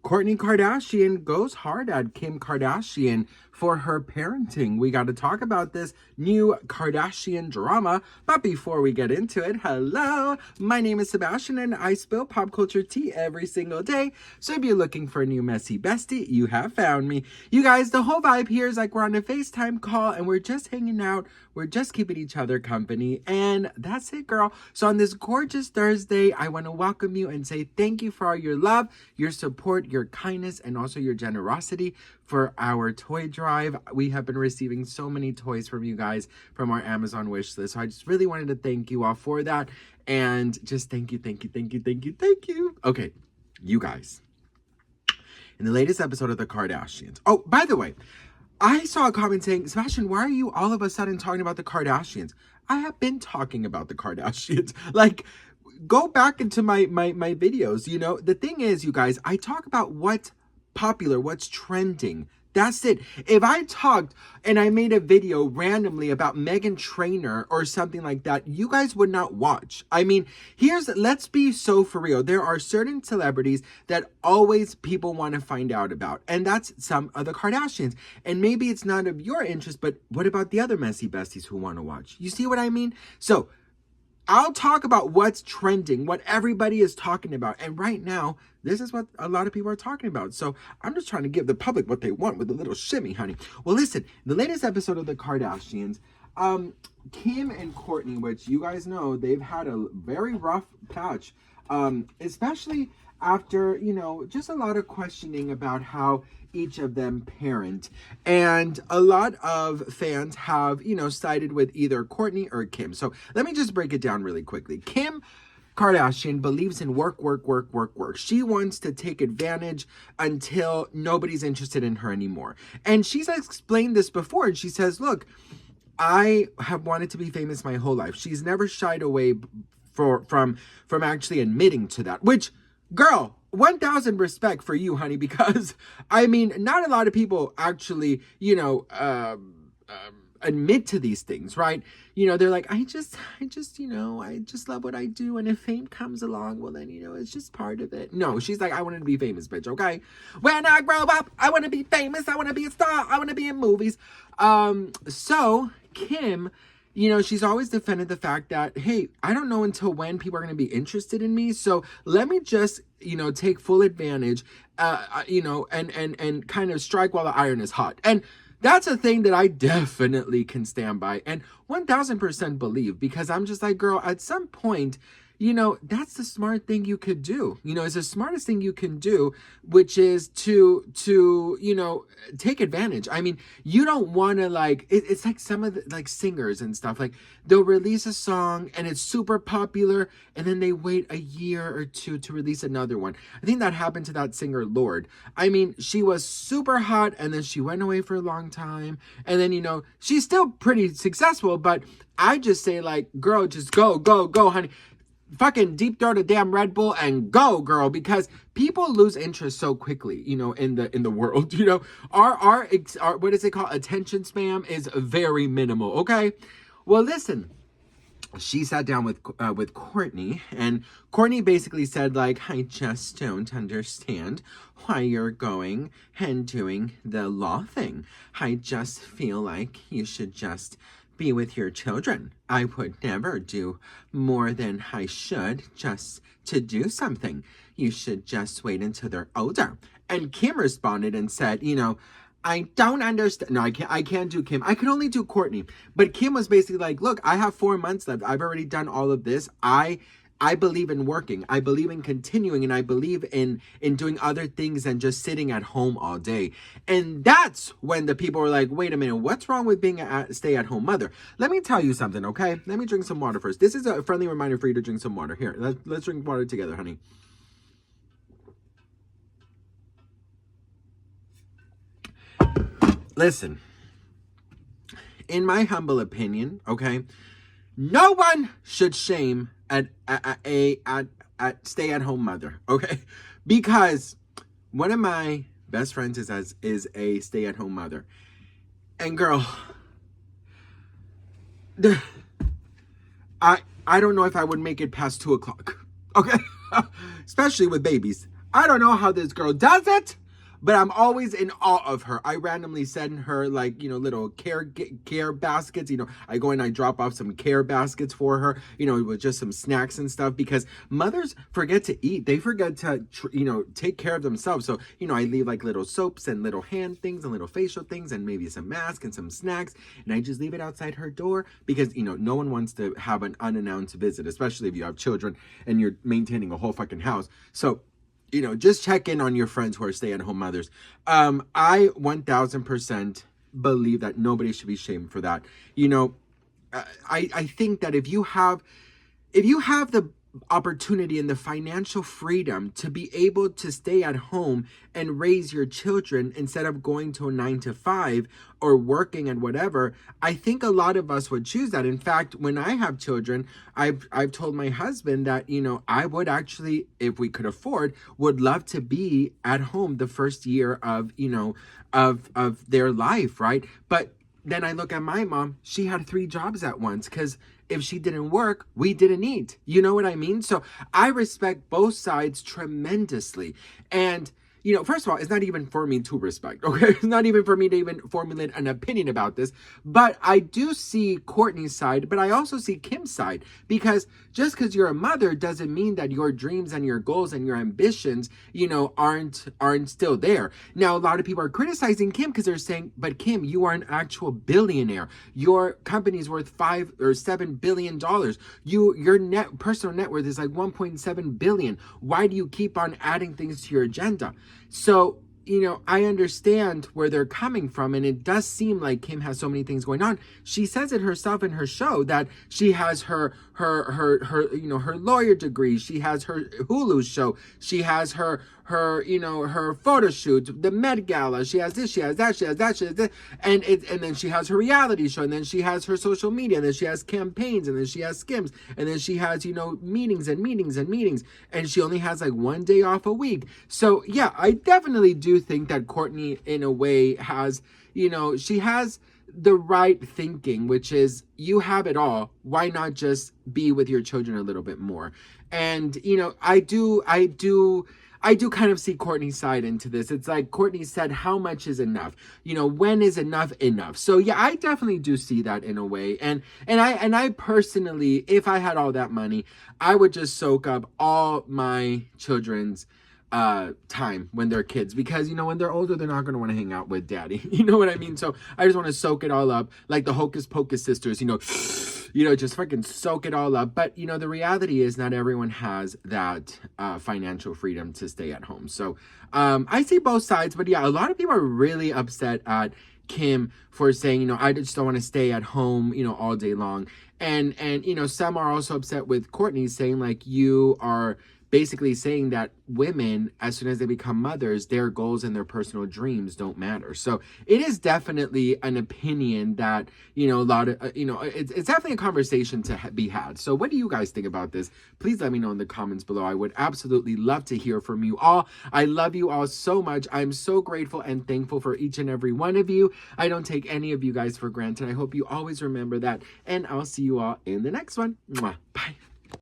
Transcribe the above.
Kourtney Kardashian goes hard at Kim Kardashian for her parenting. We got to talk about this new Kardashian drama. But before we get into it, hello, my name is Sebastian and I spill pop culture tea every single day. So if you're looking for a new messy bestie, you have found me. You guys, the whole vibe here is like we're on a FaceTime call and we're just hanging out. We're just keeping each other company. And that's it, girl. So on this gorgeous Thursday, I want to welcome you and say thank you for all your love, your support, your kindness, and also your generosity for our toy drive. We have been receiving so many toys from you guys from our Amazon wish list. So I just really wanted to thank you all for that. And just thank you. Okay, you guys. In the latest episode of The Kardashians. Oh, by the way, I saw a comment saying, Sebastian, why are you all of a sudden talking about the Kardashians? I have been talking about the Kardashians. Like, go back into my videos. You know, the thing is, you guys, I talk about what's popular, what's trending. That's it. If I talked and I made a video randomly about Meghan Trainor or something like that, you guys would not watch. I mean, let's be so for real. There are certain celebrities that always people want to find out about. And that's some of the Kardashians. And maybe it's not of your interest, but what about the other messy besties who want to watch? You see what I mean? So I'll talk about what's trending, what everybody is talking about. And right now, this is what a lot of people are talking about. So I'm just trying to give the public what they want with a little shimmy, honey. Well, listen, the latest episode of The Kardashians, Kim and Kourtney, which you guys know, they've had a very rough patch, especially after, you know, just a lot of questioning about how each of them parent. And a lot of fans have, you know, sided with either Kourtney or Kim. So let me just break it down really quickly. Kim Kardashian believes in work. She wants to take advantage until nobody's interested in her anymore. And she's explained this before. And she says, look, I have wanted to be famous my whole life. She's never shied away from actually admitting to that, which, girl, 1,000 respect for you, honey, because I mean, not a lot of people actually, you know, admit to these things, right? You know, they're like, I just, you know, I just love what I do. And if fame comes along, well then, you know, it's just part of it. No, she's like, I want to be famous, bitch. Okay. When I grow up, I want to be famous. I want to be a star. I want to be in movies. So Kim, you know, she's always defended the fact that, hey, I don't know until when people are going to be interested in me. So let me just, you know, take full advantage, you know, and kind of strike while the iron is hot. And that's a thing that I definitely can stand by and 1,000% believe, because I'm just like, girl, at some point, you know, that's the smart thing you could do. You know, it's the smartest thing you can do, which is to you know, take advantage. I mean, you don't want to like, it's like some of the like singers and stuff, like they'll release a song and it's super popular and then they wait a year or two to release another one. I think that happened to that singer Lorde. I mean, she was super hot and then she went away for a long time. And then, you know, she's still pretty successful, but I just say like, girl, just go, honey. Fucking deep throat a damn Red Bull and go, girl, because people lose interest so quickly, you know, in the world. You know, our what is it called? Attention spam is very minimal. Okay, well, listen. She sat down with Kourtney, and Kourtney basically said, like, I just don't understand why you're going and doing the law thing. I just feel like you should just be with your children. I would never do more than I should just to do something. You should just wait until they're older. And Kim responded and said, you know, I don't understand. No, I can't do Kim. I can only do Kourtney. But Kim was basically like, look, I have 4 months left. I've already done all of this. I believe in working. I believe in continuing, and I believe in doing other things than just sitting at home all day. And that's when the people were like, wait a minute, what's wrong with being a stay-at-home mother? Let me tell you something, okay? Let me drink some water first. This is a friendly reminder for you to drink some water. Here, let's drink water together, honey. Listen, in my humble opinion, okay, no one should shame at stay-at-home mother, okay? Because one of my best friends is a stay-at-home mother. And girl, I don't know if I would make it past 2 o'clock, okay? Especially with babies. I don't know how this girl does it, but I'm always in awe of her. I randomly send her like, little care baskets. I go and I drop off some care baskets for her, with just some snacks and stuff, because mothers forget to eat. They forget to, take care of themselves. So, I leave like little soaps and little hand things and little facial things and maybe some masks and some snacks. And I just leave it outside her door because, no one wants to have an unannounced visit, especially if you have children and you're maintaining a whole fucking house. So, just check in on your friends who are stay-at-home mothers. I 1000% believe that nobody should be shamed for that. I think that if you have the opportunity and the financial freedom to be able to stay at home and raise your children instead of going to a 9 to 5 or working and whatever, I think a lot of us would choose that. In fact, when I have children, I've told my husband that, I would actually, if we could afford, would love to be at home the first year of, of their life, right? But then I look at my mom, she had 3 jobs at once, because if she didn't work, we didn't eat. You know what I mean? So I respect both sides tremendously. And, first of all, it's not even for me to respect, okay? It's not even for me to even formulate an opinion about this. But I do see Kourtney's side, but I also see Kim's side. Because just because you're a mother doesn't mean that your dreams and your goals and your ambitions, aren't still there. Now, a lot of people are criticizing Kim because they're saying, but Kim, you are an actual billionaire. Your company is worth $5 or $7 billion. Your personal net worth is like 1.7 billion. Why do you keep on adding things to your agenda? So, I understand where they're coming from, and it does seem like Kim has so many things going on. She says it herself in her show that she has her lawyer degree, she has her Hulu show, she has her photo shoot, the Met Gala, she has this, she has that, she has that, she has this, and then she has her reality show, and then she has her social media, and then she has campaigns, and then she has skims, and then she has meetings and meetings and meetings, and she only has like 1 day off a week. So yeah, I definitely do think that Kourtney in a way has, she has the right thinking, which is, you have it all, why not just be with your children a little bit more? And I do kind of see Kourtney's side into this. It's like Kourtney said, how much is enough? When is enough? So yeah, I definitely do see that in a way. And I personally, if I had all that money, I would just soak up all my children's time when they're kids, because when they're older, they're not going to want to hang out with daddy. You know what I mean? So I just want to soak it all up, like the Hocus Pocus sisters, just fucking soak it all up. But the reality is not everyone has that financial freedom to stay at home. So I see both sides, but yeah, a lot of people are really upset at Kim for saying, I just don't want to stay at home, all day long. And some are also upset with Kourtney saying, like, you are basically saying that women, as soon as they become mothers, their goals and their personal dreams don't matter. So it is definitely an opinion that, a lot of, it's definitely a conversation to be had. So what do you guys think about this? Please let me know in the comments below. I would absolutely love to hear from you all. I love you all so much. I'm so grateful and thankful for each and every one of you. I don't take any of you guys for granted. I hope you always remember that. And I'll see you all in the next one. Mwah. Bye.